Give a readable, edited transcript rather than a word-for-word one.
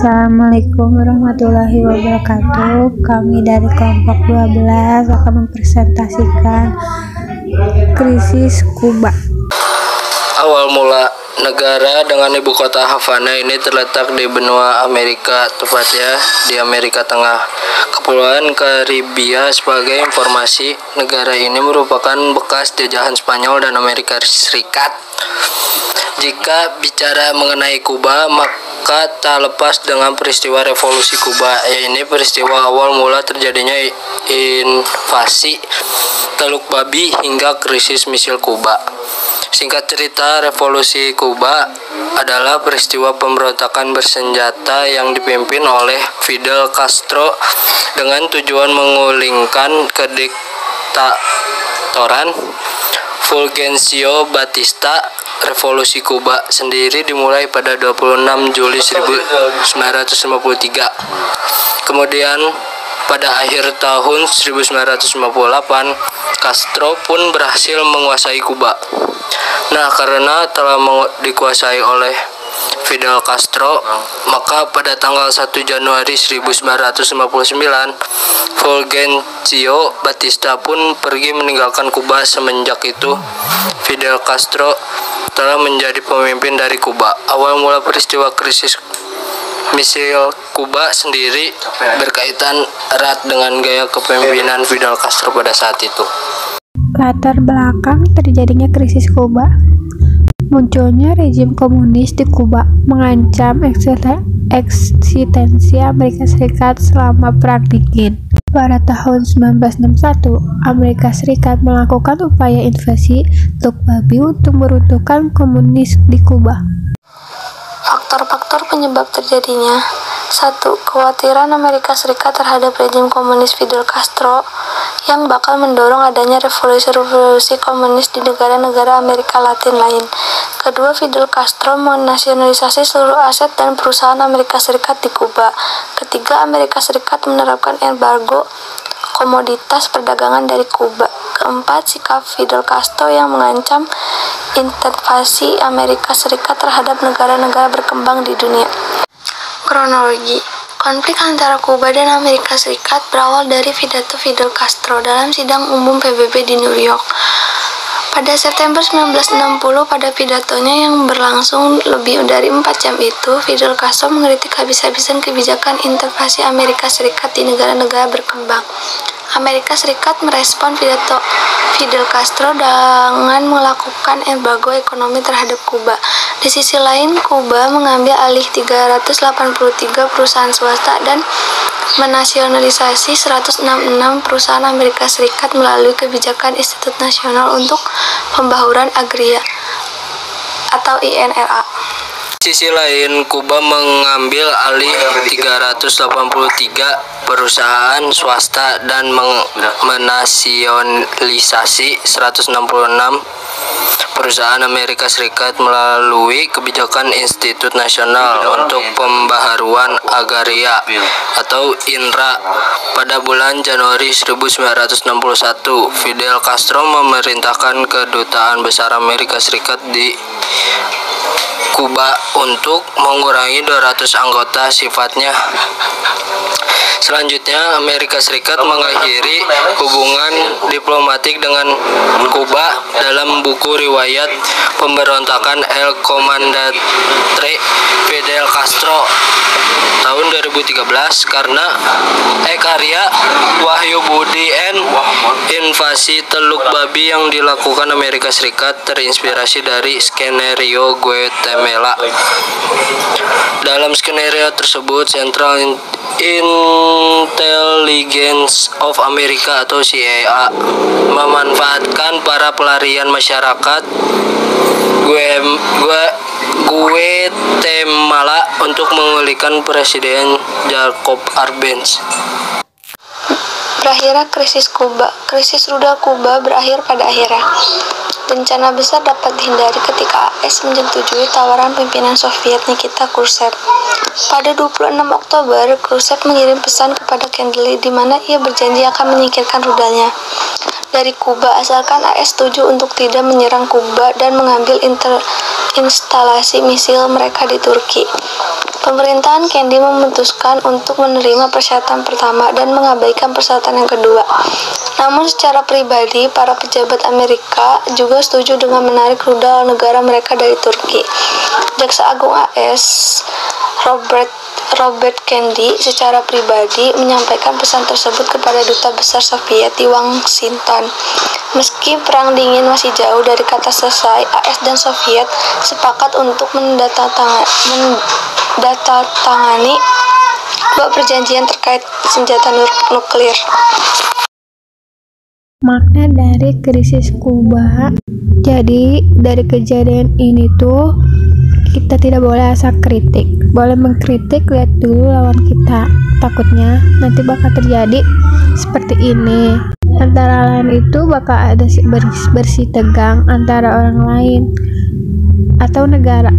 Assalamualaikum warahmatullahi wabarakatuh. Kami dari kelompok 12 akan mempresentasikan krisis Kuba. Awal mula negara dengan ibu kota Havana ini terletak di benua Amerika, tepatnya di Amerika Tengah, Kepulauan Karibia. Sebagai informasi, negara ini merupakan bekas jajahan Spanyol dan Amerika Serikat. Jika bicara mengenai Kuba, maka tak lepas dengan peristiwa revolusi Kuba. Ini peristiwa awal mula terjadinya invasi Teluk Babi hingga krisis misil Kuba. Singkat cerita, revolusi Kuba adalah peristiwa pemberontakan bersenjata yang dipimpin oleh Fidel Castro dengan tujuan menggulingkan kediktatoran Fulgencio Batista. Revolusi Kuba sendiri dimulai pada 26 Juli 1953. Kemudian pada akhir tahun 1958, Castro pun berhasil menguasai Kuba. Nah, karena telah dikuasai oleh Fidel Castro, maka pada tanggal 1 Januari 1959, Fulgencio Batista pun pergi meninggalkan Kuba. Semenjak itu, Fidel Castro telah menjadi pemimpin dari Kuba. Awal mula peristiwa krisis misil Kuba sendiri berkaitan erat dengan gaya kepemimpinan Fidel Castro pada saat itu. Latar belakang terjadinya krisis Kuba. Munculnya rezim komunis di Kuba mengancam eksistensi Amerika Serikat selama Perang Dingin. Pada tahun 1961, Amerika Serikat melakukan upaya invasi Teluk Babi untuk meruntuhkan komunis di Kuba. Faktor-faktor penyebab terjadinya: 1. Kekhawatiran Amerika Serikat terhadap rezim komunis Fidel Castro yang bakal mendorong adanya revolusi komunis di negara-negara Amerika Latin lain. Kedua, Fidel Castro menasionalisasi seluruh aset dan perusahaan Amerika Serikat di Kuba. Ketiga, Amerika Serikat menerapkan embargo komoditas perdagangan dari Kuba. Keempat, sikap Fidel Castro yang mengancam invasi Amerika Serikat terhadap negara-negara berkembang di dunia. Kronologi. Konflik antara Kuba dan Amerika Serikat berawal dari pidato Fidel Castro dalam sidang umum PBB di New York pada September 1960. Pada pidatonya yang berlangsung lebih dari 4 jam itu, Fidel Castro mengkritik habis-habisan kebijakan invasi Amerika Serikat di negara-negara berkembang. Amerika Serikat merespon pidato Fidel Castro dengan melakukan embargo ekonomi terhadap Kuba. Di sisi lain, Kuba mengambil alih 383 perusahaan swasta dan menasionalisasi 166 perusahaan Amerika Serikat melalui kebijakan Institut Nasional untuk Pembaharuan Agraria atau INRA. Di sisi lain, Kuba mengambil alih 383 perusahaan swasta dan menasionalisasi 166 perusahaan Amerika Serikat melalui kebijakan Institut Nasional untuk Pembaharuan Agraria atau INRA. Pada bulan Januari 1961, Fidel Castro memerintahkan kedutaan besar Amerika Serikat di Kuba untuk mengurangi 200 anggota sifatnya. Selanjutnya, Amerika Serikat mengakhiri hubungan diplomatik dengan Kuba dalam buku riwayat pemberontakan El Comandante Fidel Castro tahun 2013 karya Wahyu Budi N. Invasi Teluk Babi yang dilakukan Amerika Serikat terinspirasi dari skenario Guatemala. Dalam skenario tersebut, Central Intelligence of America atau CIA memanfaatkan para pelarian masyarakat Guatemala untuk menggulingkan Presiden Jacob Arbenz. Berakhirnya krisis Kuba. Krisis rudal Kuba berakhir pada akhirnya. Bencana besar dapat dihindari ketika AS menyetujui tawaran pimpinan Soviet Nikita Khrushchev. Pada 26 Oktober, Khrushchev mengirim pesan kepada Kennedy di mana ia berjanji akan menyingkirkan rudalnya. dari Kuba asalkan AS setuju untuk tidak menyerang Kuba dan mengambil instalasi misil mereka di Turki. Pemerintahan Kennedy memutuskan untuk menerima persyaratan pertama dan mengabaikan persyaratan yang kedua. Namun secara pribadi, para pejabat Amerika juga setuju dengan menarik rudal negara mereka dari Turki. Jaksa Agung AS Robert Kennedy secara pribadi menyampaikan pesan tersebut kepada Duta Besar Soviet di Washington. Meski perang dingin masih jauh dari kata selesai, AS dan Soviet sepakat untuk mendatangani dua perjanjian terkait senjata nuklir. Makna dari krisis Kuba. Jadi dari kejadian ini tuh kita tidak boleh asal kritik, boleh mengkritik, lihat dulu lawan kita, takutnya nanti bakal terjadi seperti ini. Antara lain itu bakal ada bersih tegang antara orang lain atau negara